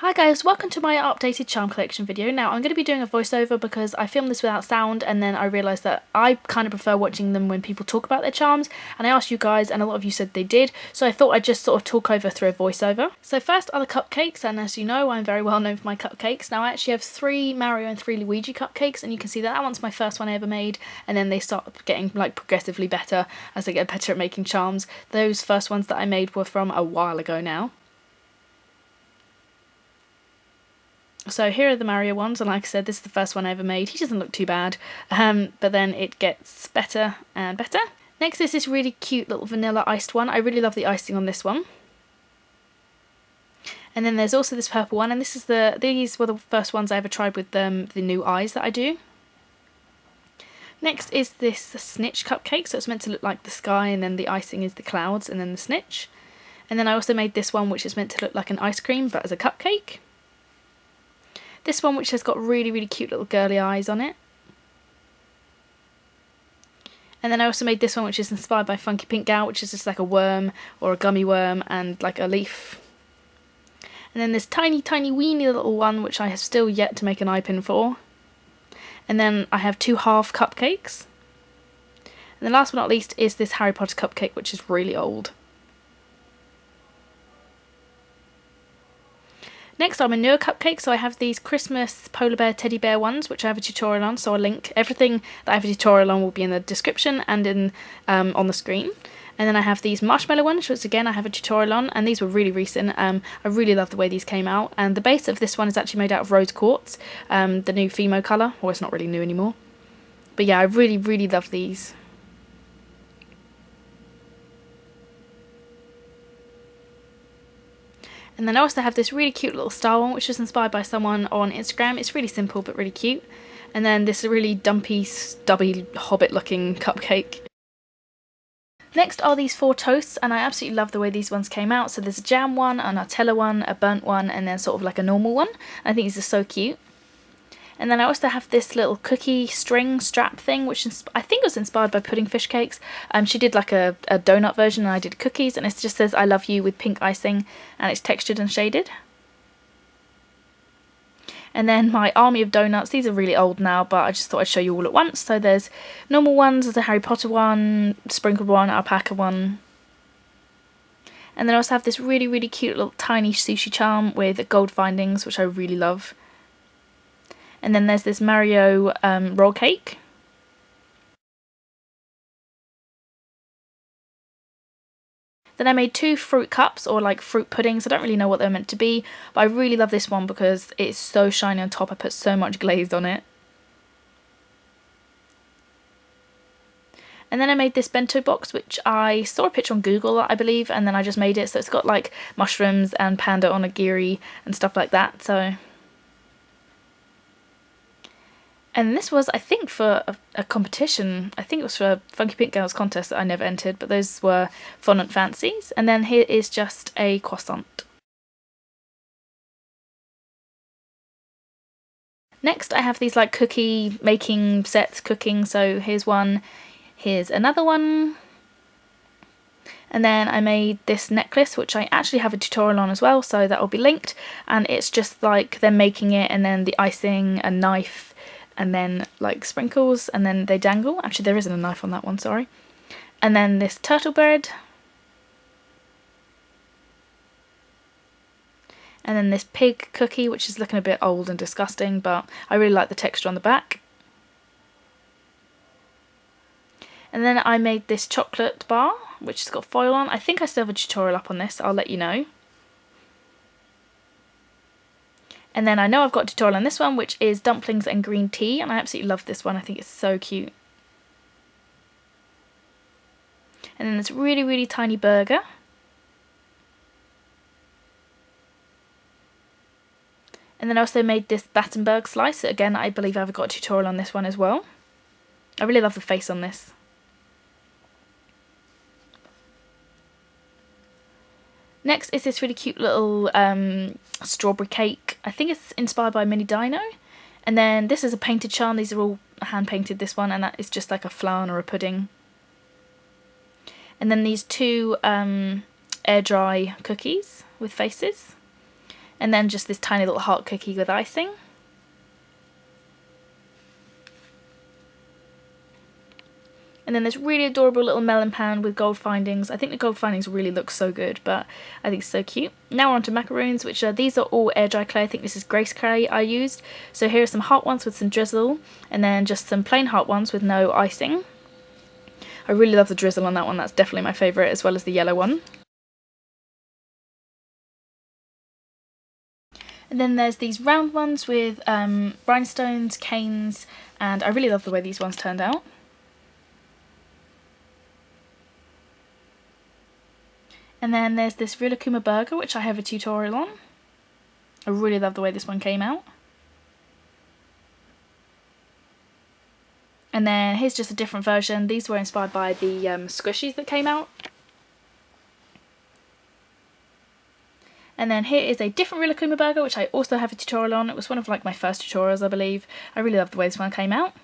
Hi guys, welcome to my updated charm collection video. Now I'm going to be doing a voiceover because I filmed this without sound and then I realised that I kind of prefer watching them when people talk about their charms, and I asked you guys and a lot of you said they did, so I thought I'd just sort of talk over through a voiceover. So first are the cupcakes, and as you know I'm very well known for my cupcakes. Now I actually have 3 Mario and 3 Luigi cupcakes, and you can see that one's my first one I ever made, and then they start getting like progressively better as I get better at making charms. Those first ones that I made were from a while ago now. So here are the Mario ones, and like I said, this is the first one I ever made. He doesn't look too bad, but then it gets better and better. Next is this really cute little vanilla iced one. I really love the icing on this one. And then there's also this purple one, and these were the first ones I ever tried with the new eyes that I do. Next is this snitch cupcake, so it's meant to look like the sky, and then the icing is the clouds, and then the snitch. And then I also made this one, which is meant to look like an ice cream, but as a cupcake. This one, which has got really cute little girly eyes on it. And then I also made this one, which is inspired by Funky Pink Gal, which is just like a worm or a gummy worm and like a leaf. And then this tiny weeny little one, which I have still yet to make an eye pin for. And then I have 2 half cupcakes. And then last but not least is this Harry Potter cupcake, which is really old. Next are my newer cupcakes, so I have these Christmas polar bear teddy bear ones, which I have a tutorial on, so I'll link everything that I have a tutorial on will be in the description and in on the screen. And then I have these marshmallow ones, which again I have a tutorial on, and these were really recent. I really love the way these came out, and the base of this one is actually made out of rose quartz, the new Fimo colour. Well, it's not really new anymore. But yeah, I really love these. And then I also have this really cute little star one, which was inspired by someone on Instagram. It's really simple but really cute. And then this really dumpy, stubby, hobbit looking cupcake. Next are these 4 toasts, and I absolutely love the way these ones came out. So there's a jam one, a Nutella one, a burnt one, and then sort of like a normal one. I think these are so cute. And then I also have this little cookie string strap thing, which I think was inspired by Pudding Fish Cakes. She did like a donut version and I did cookies, and it just says I love you with pink icing, and it's textured and shaded. And then my army of donuts, these are really old now, but I just thought I'd show you all at once. So there's normal ones, there's a Harry Potter one, sprinkled one, alpaca one. And then I also have this really cute little tiny sushi charm with gold findings, which I really love. And then there's this Mario roll cake. Then I made 2 fruit cups, or like fruit puddings. I don't really know what they're meant to be, but I really love this one because it's so shiny on top. I put so much glaze on it. And then I made this bento box, which I saw a picture on Google, I believe, and then I just made it. So it's got like mushrooms and panda onigiri and stuff like that. So. And this was, I think, for a competition. I think it was for Funky Pink Girls contest that I never entered, but those were fondant fancies. And then here is just a croissant. Next I have these like cookie making sets, cooking. So here's one, here's another one. And then I made this necklace, which I actually have a tutorial on as well, so that will be linked. And it's just like them making it, and then the icing, a knife, and then like sprinkles, and then they dangle. Actually, there isn't a knife on that one, sorry. And then this turtle bread. And then this pig cookie, which is looking a bit old and disgusting, but I really like the texture on the back. And then I made this chocolate bar, which has got foil on. I think I still have a tutorial up on this, I'll let you know. And then I know I've got a tutorial on this one, which is dumplings and green tea, and I absolutely love this one. I think it's so cute. And then this really tiny burger. And then I also made this Battenberg slice. Again, I believe I've got a tutorial on this one as well. I really love the face on this. Next is this really cute little strawberry cake. I think it's inspired by Mini Dino. And then this is a painted charm. These are all hand painted, this one, and that is just like a flan or a pudding. And then these 2 air dry cookies with faces. And then just this tiny little heart cookie with icing. And then this really adorable little melon pan with gold findings. I think the gold findings really look so good, but I think it's so cute. Now we're on to macaroons, which are, these are all air dry clay. I think this is Grace clay I used. So here are some heart ones with some drizzle, and then just some plain heart ones with no icing. I really love the drizzle on that one. That's definitely my favourite, as well as the yellow one. And then there's these round ones with rhinestones, canes, and I really love the way these ones turned out. And then there's this Rilakkuma burger, which I have a tutorial on. I really love the way this one came out. And then here's just a different version. These were inspired by the squishies that came out. And then here is a different Rilakkuma burger, which I also have a tutorial on. It was one of like my first tutorials, I believe. I really love the way this one came out.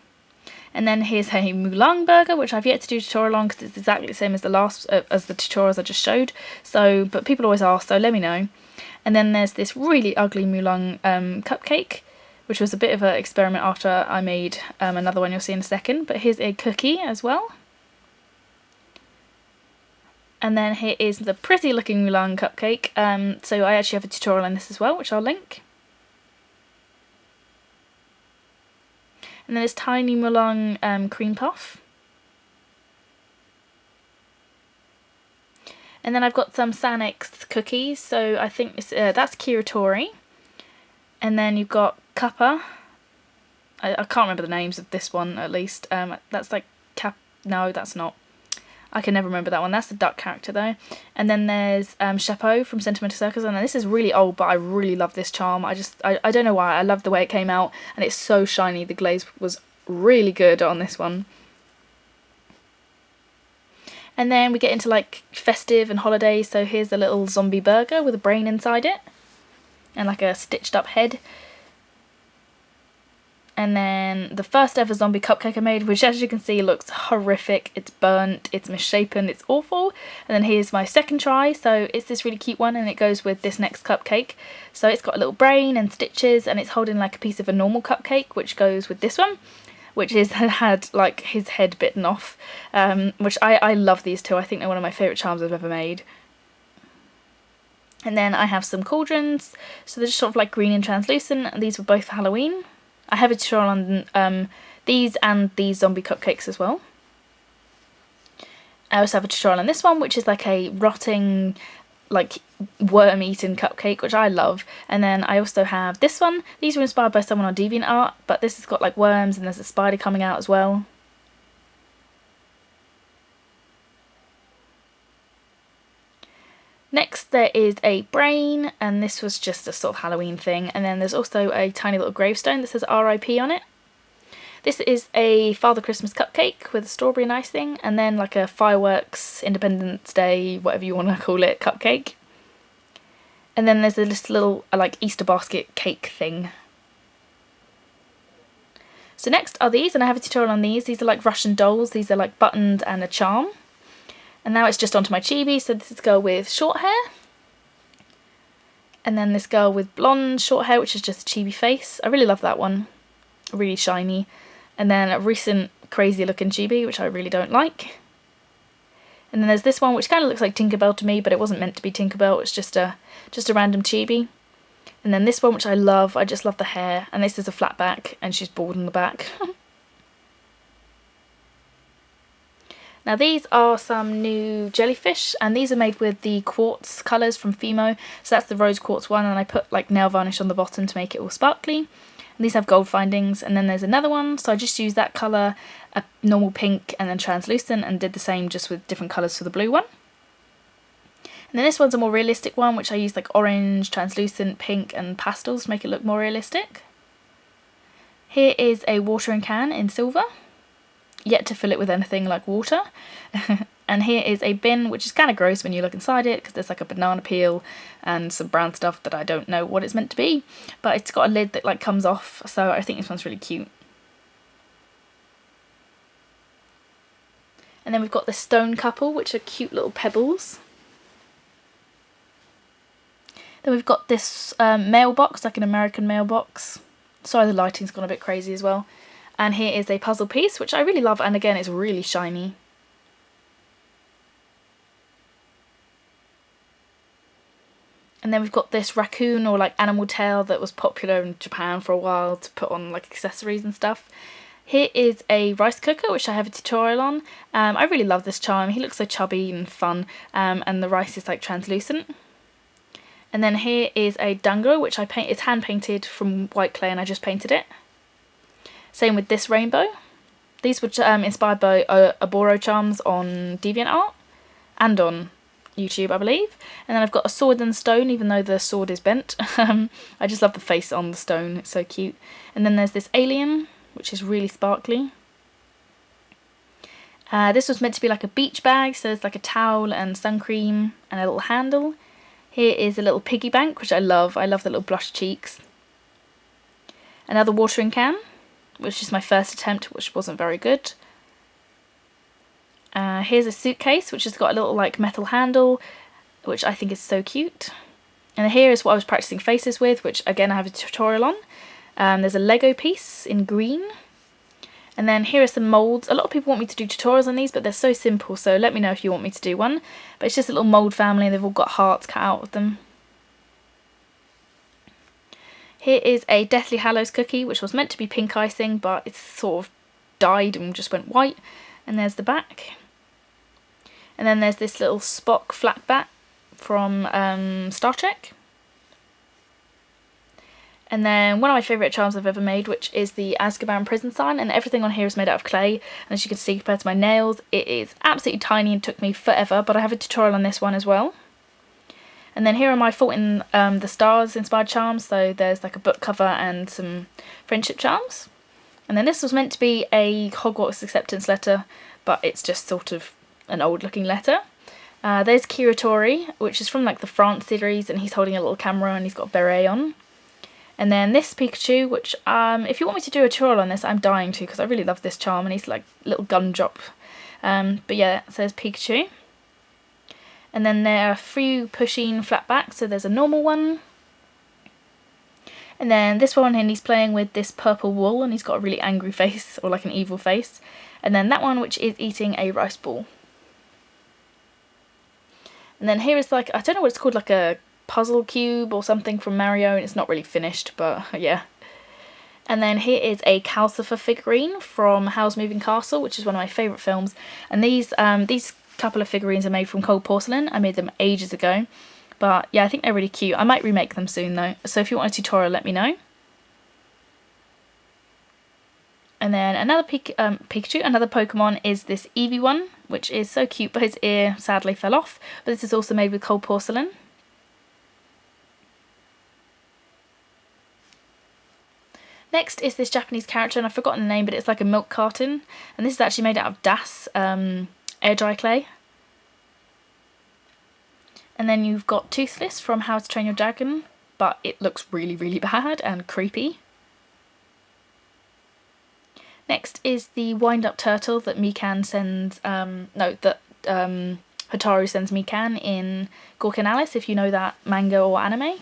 And then here's a Mulang burger, which I've yet to do a tutorial on because it's exactly the same as the last as the tutorials I just showed. So, but people always ask, so let me know. And then there's this really ugly Mulang cupcake, which was a bit of an experiment after I made another one you'll see in a second. But here's a cookie as well. And then here is the pretty looking Mulang cupcake. So I actually have a tutorial on this as well, which I'll link. And then this tiny Mulang cream puff. And then I've got some Sanix cookies, so I think this, that's Kiratori. And then you've got Kappa. I can't remember the names of this one at least. That's like no, that's not. I can never remember that one. That's the duck character though. And then there's Chapeau from Sentimental Circus. And this is really old, but I really love this charm. I don't know why. I love the way it came out, and it's so shiny. The glaze was really good on this one. And then we get into like festive and holiday. So here's a little zombie burger with a brain inside it, and like a stitched up head. And then the first ever zombie cupcake I made, which as you can see looks horrific. It's burnt, it's misshapen, it's awful. And then here's my second try. So it's this really cute one, and it goes with this next cupcake. So it's got a little brain and stitches, and it's holding like a piece of a normal cupcake, which goes with this one, which is had like his head bitten off. Which I love these two. I think they're one of my favourite charms I've ever made. And then I have some cauldrons. So they're just sort of like green and translucent. And these were both for Halloween. I have a tutorial on these and these zombie cupcakes as well. I also have a tutorial on this one, which is like a rotting, like worm-eaten cupcake, which I love. And then I also have this one. These were inspired by someone on DeviantArt, but this has got like worms and there's a spider coming out as well. Next there is a brain, and this was just a sort of Halloween thing. And then there's also a tiny little gravestone that says RIP on it. This is a Father Christmas cupcake with strawberry and icing, and then like a fireworks, Independence Day, whatever you want to call it, cupcake. And then there's this little like Easter basket cake thing. So next are these, and I have a tutorial on these. These are like Russian dolls. These are like buttons and a charm. And now it's just onto my chibi. So this is a girl with short hair. And then this girl with blonde short hair, which is just a chibi face. I really love that one. Really shiny. And then a recent crazy looking chibi, which I really don't like. And then there's this one, which kind of looks like Tinkerbell to me, but it wasn't meant to be Tinkerbell. It's just a random chibi. And then this one, which I love. I just love the hair. And this is a flat back, and she's bald on the back. Now these are some new jellyfish, and these are made with the quartz colours from Fimo. So that's the rose quartz one, and I put like nail varnish on the bottom to make it all sparkly. And these have gold findings, and then there's another one, so I just used that colour, a normal pink and then translucent, and did the same just with different colours for the blue one. And then this one's a more realistic one, which I used like orange, translucent, pink and pastels to make it look more realistic. Here is a watering can in silver. Yet to fill it with anything like water. And here is a bin, which is kind of gross when you look inside it, because there's like a banana peel and some brown stuff that I don't know what it's meant to be, but it's got a lid that like comes off, so I think this one's really cute. And then we've got the stone couple, which are cute little pebbles. Then we've got this mailbox, like an American mailbox. Sorry, the lighting's gone a bit crazy as well. And here is a puzzle piece, which I really love, and again, it's really shiny. And then we've got this raccoon or like animal tail that was popular in Japan for a while to put on like accessories and stuff. Here is a rice cooker, which I have a tutorial on. I really love this charm. He looks so chubby and fun, and the rice is like translucent. And then here is a dango, which it's hand painted from white clay, and I just painted it. Same with this rainbow. These were inspired by Aboro charms on DeviantArt and on YouTube, I believe. And then I've got a sword and stone, even though the sword is bent. I just love the face on the stone, it's so cute. And then there's this alien, which is really sparkly. This was meant to be like a beach bag, so there's like a towel and sun cream and a little handle. Here is a little piggy bank, which I love. I love the little blush cheeks. Another watering can, which is my first attempt, which wasn't very good. Here's a suitcase, which has got a little like metal handle, which I think is so cute. And here is what I was practicing faces with, which again I have a tutorial on. There's a Lego piece in green. And then here are some moulds. A lot of people want me to do tutorials on these, but they're so simple, so let me know if you want me to do one. But it's just a little mould family, they've all got hearts cut out of them. Here is a Deathly Hallows cookie, which was meant to be pink icing, but it's sort of died and just went white. And there's the back. And then there's this little Spock flat bat from Star Trek. And then one of my favourite charms I've ever made, which is the Azkaban prison sign, and everything on here is made out of clay. And as you can see, compared to my nails, it is absolutely tiny and took me forever, but I have a tutorial on this one as well. And then here are my Fault in the Stars inspired charms, so there's like a book cover and some friendship charms. And then this was meant to be a Hogwarts acceptance letter, but it's just sort of an old looking letter. There's Kiratori, which is from like the France series, and he's holding a little camera and he's got a beret on. And then this Pikachu, which if you want me to do a tutorial on this, I'm dying to, because I really love this charm, and he's like a little gun drop. But yeah, so there's Pikachu. And then there are 3 pushing flat backs, so there's a normal one. And then this one, and he's playing with this purple wool, and he's got a really angry face, or like an evil face. And then that one, which is eating a rice ball. And then here is like, I don't know what it's called, like a puzzle cube or something from Mario, and it's not really finished, but yeah. And then here is a Calcifer figurine from Howl's Moving Castle, which is one of my favourite films. And these couple of figurines are made from cold porcelain. I made them ages ago. But yeah, I think they're really cute. I might remake them soon though. So if you want a tutorial, let me know. And then another Pikachu, another Pokemon is this Eevee one, which is so cute, but his ear sadly fell off. But this is also made with cold porcelain. Next is this Japanese character, and I've forgotten the name, but it's like a milk carton. And this is actually made out of Das air dry clay. And then you've got Toothless from How to Train Your Dragon, but it looks really, really bad and creepy. Next is the wind-up turtle that Mikan sends, Hotaru sends Mikan in Gork and Alice, if you know that manga or anime.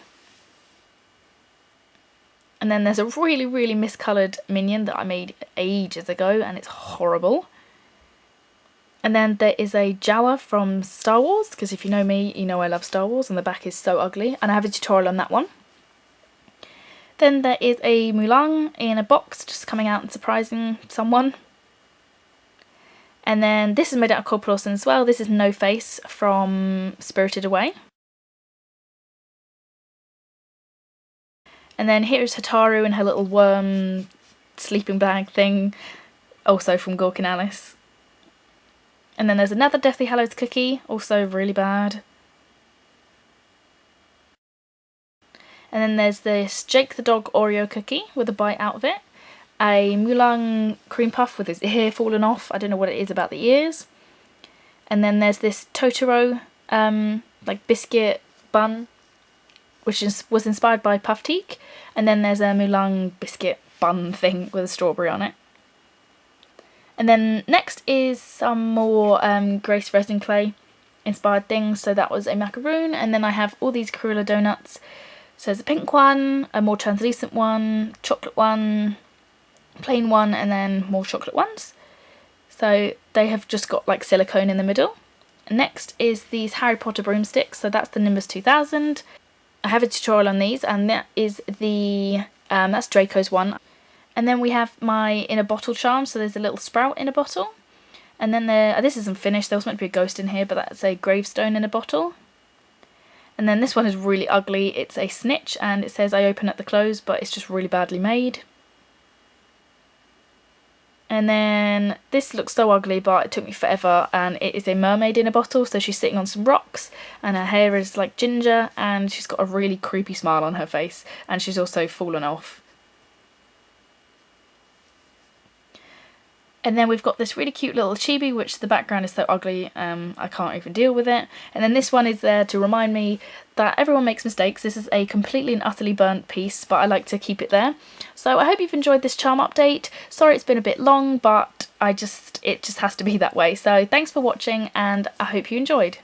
And then there's a really, really miscoloured minion that I made ages ago, and it's horrible. And then there is a Jawa from Star Wars, because if you know me, you know I love Star Wars, and the back is so ugly, and I have a tutorial on that one. Then there is a Mulan in a box, just coming out and surprising someone. And then this is made out of cold porcelain as well. This is No Face from Spirited Away. And then here is Hotaru and her little worm sleeping bag thing, also from Gork and Alice. And then there's another Deathly Hallows cookie, also really bad. And then there's this Jake the Dog Oreo cookie with a bite out of it. A Mulan cream puff with his ear fallen off. I don't know what it is about the ears. And then there's this Totoro like biscuit bun, which was inspired by Puff Teak. And then there's a Mulan biscuit bun thing with a strawberry on it. And then next is some more Grace resin clay. inspired things. So that was a macaroon, and then I have all these Cruella donuts. So there's a pink one, a more translucent one, chocolate one, plain one, and then more chocolate ones. So they have just got like silicone in the middle. Next is these Harry Potter broomsticks, so that's the Nimbus 2000. I have a tutorial on these, and that is the, that's Draco's one. And then we have my in a bottle charm, so there's a little sprout in a bottle. And then this isn't finished, there was meant to be a ghost in here, but that's a gravestone in a bottle. And then this one is really ugly, it's a snitch, and it says I open at the close, but it's just really badly made. And then this looks so ugly, but it took me forever, and it is a mermaid in a bottle, so she's sitting on some rocks, and her hair is like ginger, and she's got a really creepy smile on her face, and she's also fallen off. And then we've got this really cute little chibi, which the background is so ugly, I can't even deal with it. And then this one is there to remind me that everyone makes mistakes. This is a completely and utterly burnt piece, but I like to keep it there. So I hope you've enjoyed this charm update. Sorry it's been a bit long, but it just has to be that way. So thanks for watching, and I hope you enjoyed.